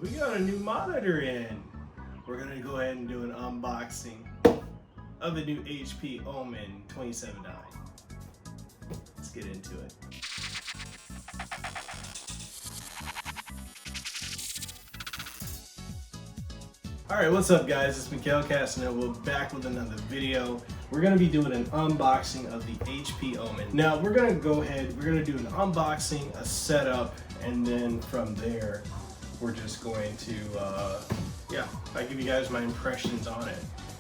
We got a new monitor in. We're gonna go ahead and do an unboxing of the new HP OMEN 27i. Let's get into it. Alright, what's up guys? It's Kasanova. We're back with another video. We're going to be doing an unboxing of the HP OMEN. Now we're going to go ahead, we're going to do an unboxing, a setup, and then from there we're just going to, I'll give you guys my impressions on it.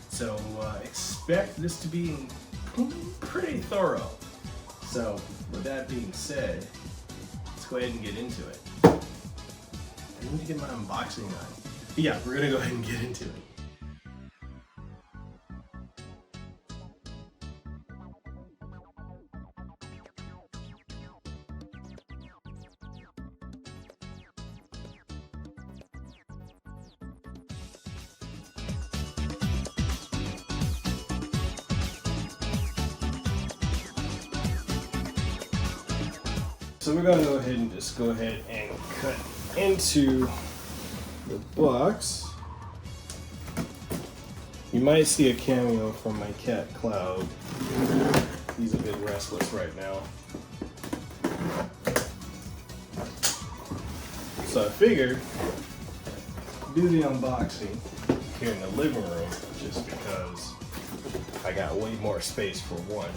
So expect this to be pretty thorough. So with that being said, let's go ahead and get into it. I need to get my unboxing on. Yeah, we're gonna go ahead and get into it. So we're gonna go ahead and cut into the box. You might see a cameo from my cat Cloud. He's a bit restless right now. So I figured do the unboxing here in the living room just because I got way more space for one.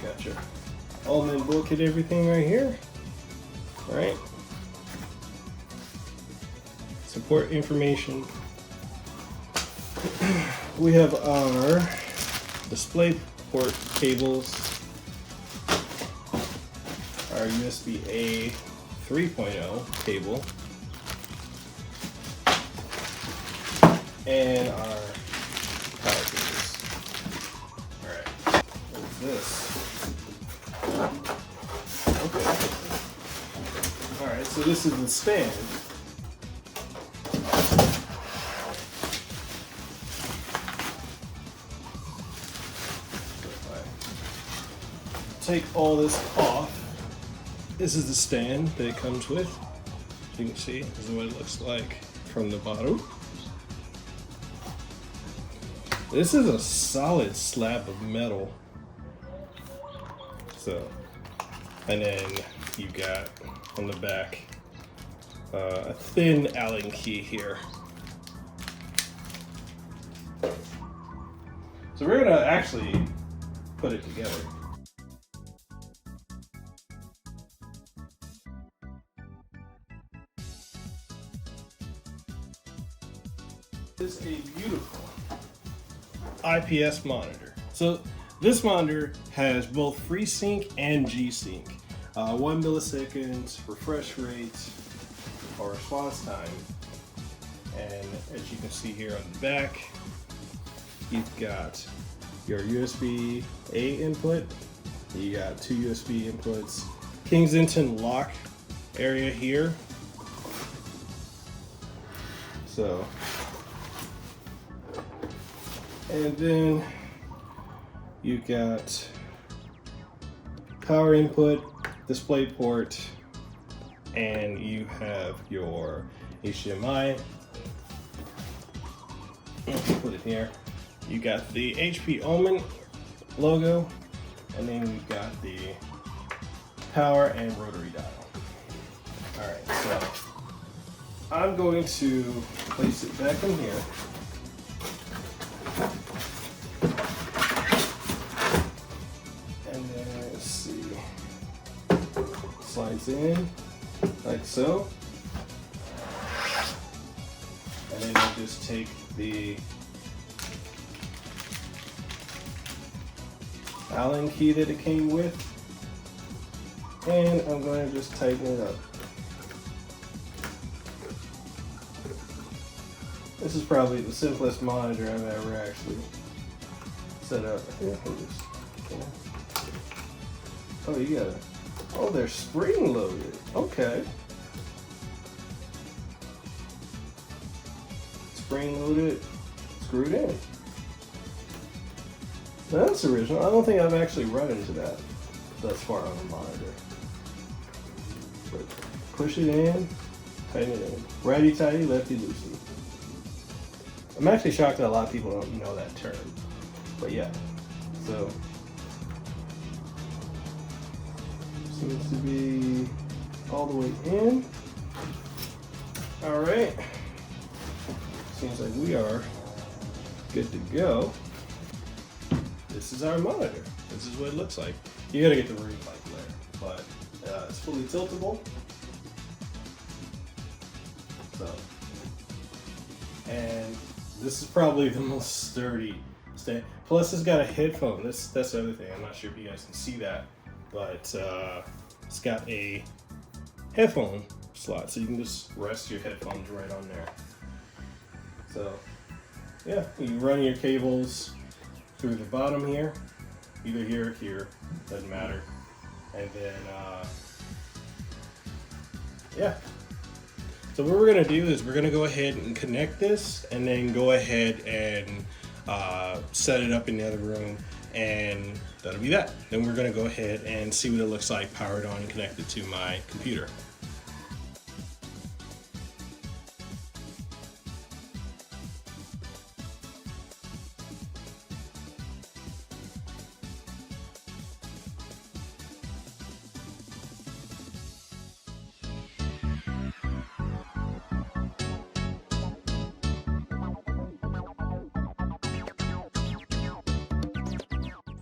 Got your OMEN book and everything right here. All right. Support information. We have our display port cables, our USB-A 3.0 cable, and our power cables. All right. What's this? Okay. Alright, so this is the stand. So if I take all this off, this is the stand that it comes with. As you can see, this is what it looks like from the bottom. This is a solid slab of metal. So, and then you got on the back a thin Allen key here. So we're gonna actually put it together. This is a beautiful IPS monitor. So this monitor has both FreeSync and G-Sync. 1 millisecond refresh rate or response time. And as you can see here on the back, you've got your USB-A input. You got 2 USB inputs. Kensington lock area here. So, and then you got power input, display port, and you have your HDMI. Put it here. You got the HP OMEN logo, and then you've got the power and rotary dial. Alright, so I'm going to place it back in here. Slides in like so, and then I'll just take the Allen key that it came with, and I'm going to just tighten it up. This is probably the simplest monitor I've ever actually set up. Oh, you got it. Oh, they're spring loaded. Okay. spring-loaded, screwed in. Now, that's original. I don't think I've actually run into that thus far on the monitor. But push it in, tighten it in. Righty-tighty, lefty-loosey. I'm actually shocked that a lot of people don't know that term. But yeah, so seems to be all the way in. All right, seems like we are good to go. This is our monitor. This is what it looks like. You gotta get the ring light glare, but it's fully tiltable. So, and this is probably the most sturdy stand. Plus, it's got a headphone. That's the other thing. I'm not sure if you guys can see that, but it's got a headphone slot, so you can just rest your headphones right on there. So, yeah, you run your cables through the bottom here, either here or here, doesn't matter. And then, yeah. So what we're gonna do is we're gonna go ahead and connect this, and then go ahead and set it up in the other room, and that'll be that. Then we're gonna go ahead and see what it looks like powered on and connected to my computer.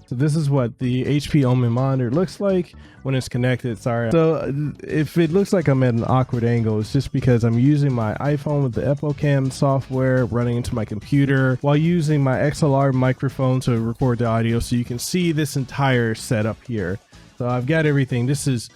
So this is what the HP OMEN monitor looks like when it's connected. Sorry. So if it looks like I'm at an awkward angle, it's just because I'm using my iPhone with the EpoCam software running into my computer while using my XLR microphone to record the audio, so you can see this entire setup here. So I've got everything. This is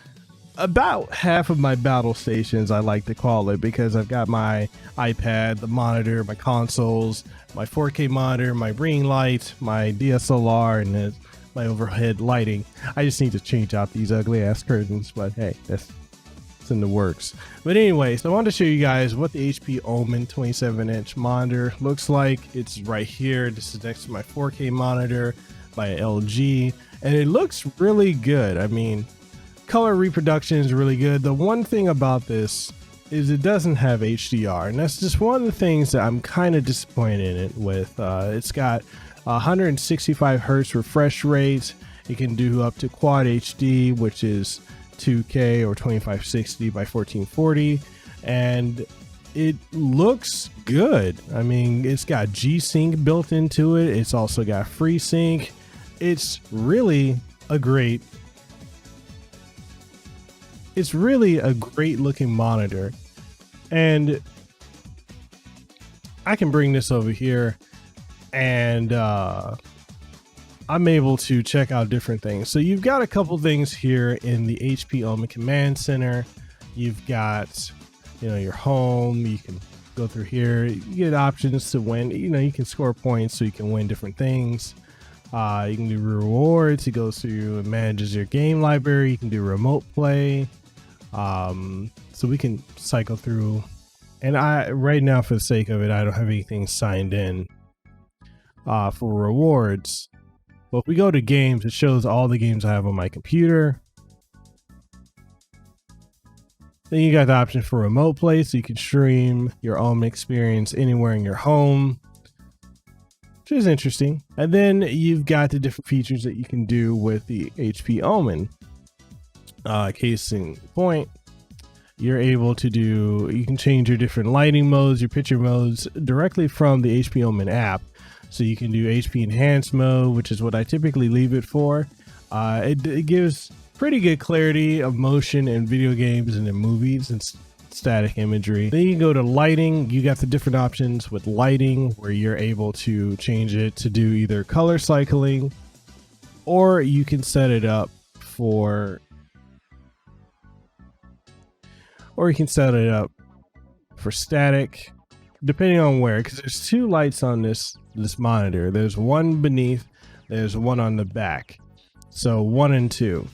about half of my battle stations, I like to call it, because I've got my iPad, the monitor, my consoles, my 4K monitor, my ring light, my DSLR, and then my overhead lighting. I just need to change out these ugly ass curtains, but hey, it's in the works. But anyway, so I wanted to show you guys what the HP OMEN 27-inch monitor looks like. It's right here. This is next to my 4K monitor by LG, and it looks really good. I mean, color reproduction is really good. The one thing about this is it doesn't have HDR, and that's just one of the things that I'm kind of disappointed in it with. It's got 165 hertz refresh rate. It can do up to quad HD, which is 2K or 2560 by 1440, and it looks good. I mean, it's got G-Sync built into it. It's also got FreeSync. It's really a great looking monitor. And I can bring this over here, and I'm able to check out different things. So you've got a couple things here in the HP OMEN Command Center. You've got, your home. You can go through here. You get options to win. You can score points so you can win different things. You can do rewards. It goes through and manages your game library. You can do remote play. So we can cycle through, and right now, for the sake of it, I don't have anything signed in for rewards. But if we go to games, it shows all the games I have on my computer. Then you got the option for remote play, so you can stream your own experience anywhere in your home, which is interesting. And then you've got the different features that you can do with the HP OMEN. Case in point, you're able to you can change your different lighting modes, your picture modes directly from the HP OMEN app. So you can do HP enhanced mode, which is what I typically leave it for. It gives pretty good clarity of motion in video games and in movies and static imagery. Then you can go to lighting. You got the different options with lighting, where you're able to change it to do either color cycling, or you can set it up for static, depending on where, because there's two lights on this monitor. There's one beneath, there's one on the back, so 1 and 2,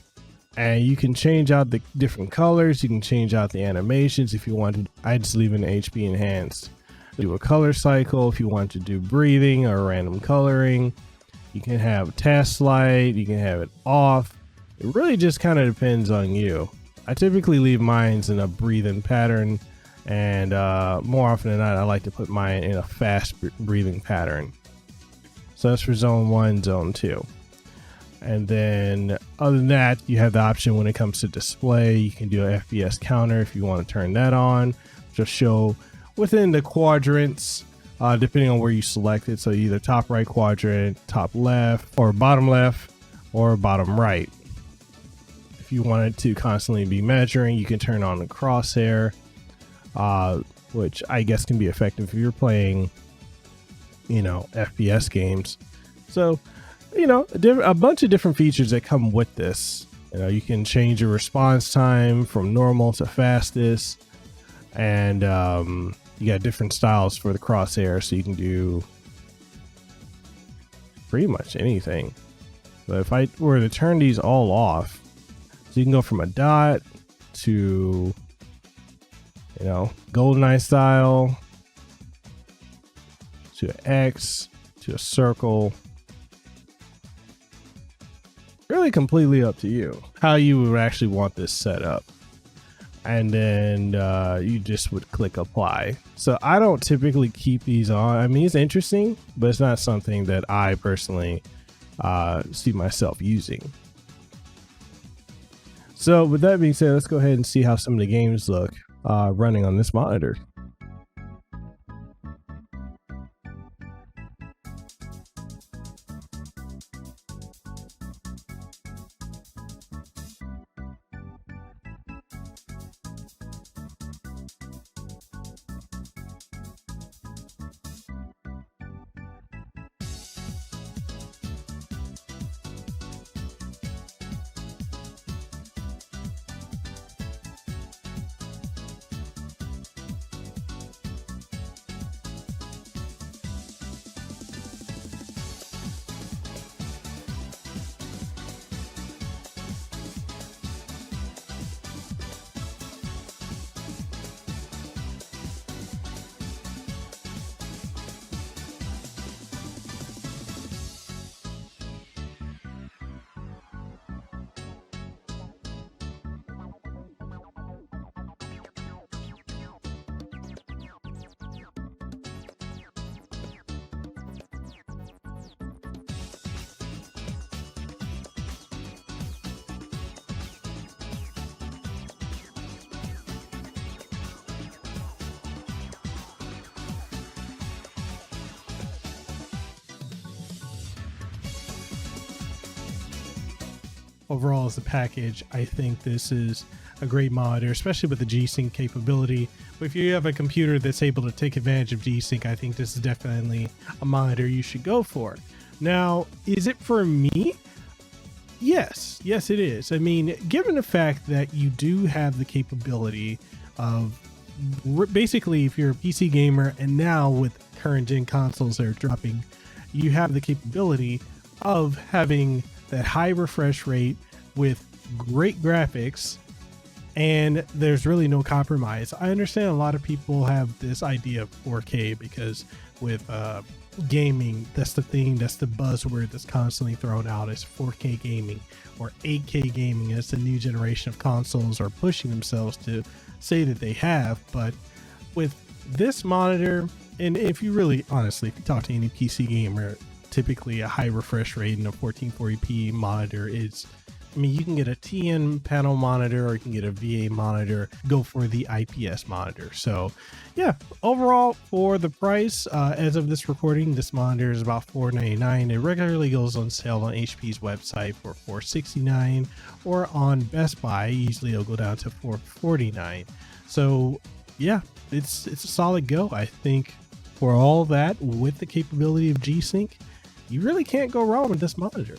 and you can change out the different colors. You can change out the animations if you want to. I just leave it in HP enhanced. do a color cycle if you want to do breathing or random coloring. You can have task light, you can have it off. It really just kind of depends on you. I typically leave mine in a breathing pattern, and more often than not, I like to put mine in a fast breathing pattern. So that's for zone 1, zone 2. And then other than that, you have the option when it comes to display. You can do an FPS counter if you want to turn that on. Just show within the quadrants, depending on where you select it. So either top right quadrant, top left, or bottom right. If you wanted to constantly be measuring, you can turn on the crosshair, which I guess can be effective if you're playing, FPS games. So, a bunch of different features that come with this. You can change your response time from normal to fastest, and you got different styles for the crosshair, so you can do pretty much anything. But if I were to turn these all off, so you can go from a dot to, GoldenEye style, to an X, to a circle. Really completely up to you how you would actually want this set up. And then you just would click apply. So I don't typically keep these on. I mean, it's interesting, but it's not something that I personally see myself using. So with that being said, let's go ahead and see how some of the games look running on this monitor. Overall, as a package, I think this is a great monitor, especially with the G-Sync capability. But if you have a computer that's able to take advantage of G-Sync, I think this is definitely a monitor you should go for. Now, is it for me? Yes, it is. I mean, given the fact that you do have the capability of basically, if you're a PC gamer, and now with current gen consoles that are dropping, you have the capability of having that high refresh rate with great graphics, and there's really no compromise. I understand a lot of people have this idea of 4K because with gaming, that's the thing, that's the buzzword that's constantly thrown out, is 4K gaming or 8K gaming, as the new generation of consoles are pushing themselves to say that they have. But with this monitor, and if you really honestly, if you talk to any PC gamer, typically a high refresh rate in a 1440p monitor is, I mean, you can get a TN panel monitor or you can get a VA monitor, go for the IPS monitor. So yeah, overall for the price, as of this recording, this monitor is about $499. It regularly goes on sale on HP's website for $469, or on Best Buy, usually it'll go down to $449. So yeah, it's a solid go. I think for all that, with the capability of G-Sync, you really can't go wrong with this monitor.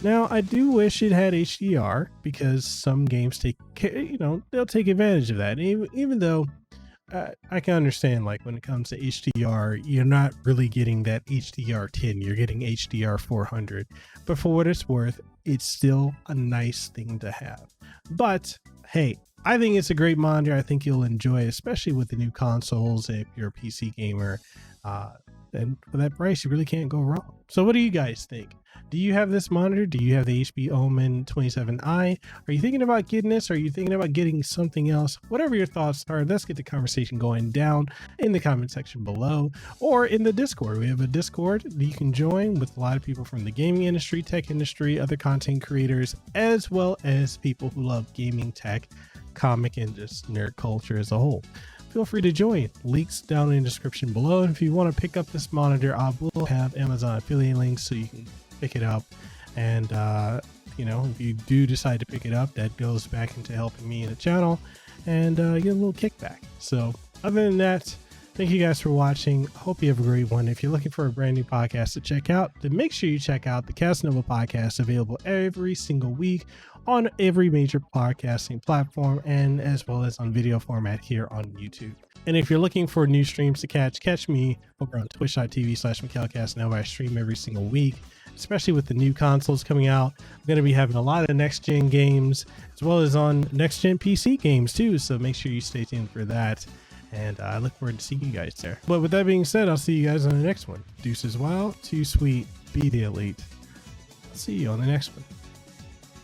Now, I do wish it had HDR, because some games they'll take advantage of that. Even though I can understand, like, when it comes to HDR, you're not really getting that HDR 10, you're getting HDR 400. But for what it's worth, it's still a nice thing to have. But hey, I think it's a great monitor. I think you'll enjoy it, especially with the new consoles. If you're a PC gamer, and for that price, you really can't go wrong. So what do you guys think? Do you have this monitor? Do you have the HP OMEN 27i? Are you thinking about getting this? Are you thinking about getting something else? Whatever your thoughts are, let's get the conversation going down in the comment section below or in the Discord. We have a Discord that you can join with a lot of people from the gaming industry, tech industry, other content creators, as well as people who love gaming, tech, comic, and just nerd culture as a whole. Feel free to join. Links down in the description below. And if you want to pick up this monitor, I will have Amazon affiliate links so you can pick it up. And you know, if you do decide to pick it up, that goes back into helping me in the channel and get a little kickback. So other than that, thank you guys for watching. Hope you have a great one. If you're looking for a brand new podcast to check out, then make sure you check out the Kasanova Podcast, available every single week on every major podcasting platform and as well as on video format here on YouTube. And if you're looking for new streams to catch me over on twitch.tv/MikhailKasanova. I stream every single week, especially with the new consoles coming out. I'm going to be having a lot of next gen games as well as on next gen PC games too. So make sure you stay tuned for that. And I look forward to seeing you guys there. But with that being said, I'll see you guys on the next one. Deuces wild, too sweet, be the elite. I'll see you on the next one.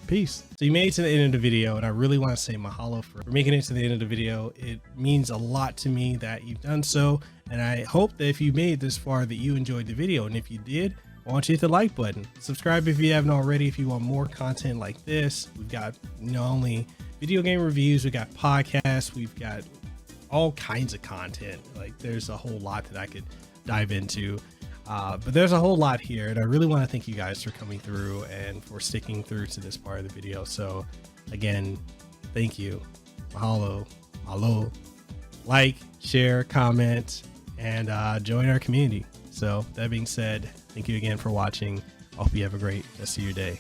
Peace. So you made it to the end of the video, and I really want to say mahalo for making it to the end of the video. It means a lot to me that you've done so, and I hope that if you made it this far that you enjoyed the video. And if you did, I want you to hit the like button. Subscribe if you haven't already if you want more content like this. We've got not only video game reviews, we got podcasts, we've got all kinds of content. Like there's a whole lot that I could dive into. But there's a whole lot here, and I really want to thank you guys for coming through and for sticking through to this part of the video. So again, thank you. Mahalo, like, share, comment, and join our community. So that being said, thank you again for watching. I hope you have a great rest of your day.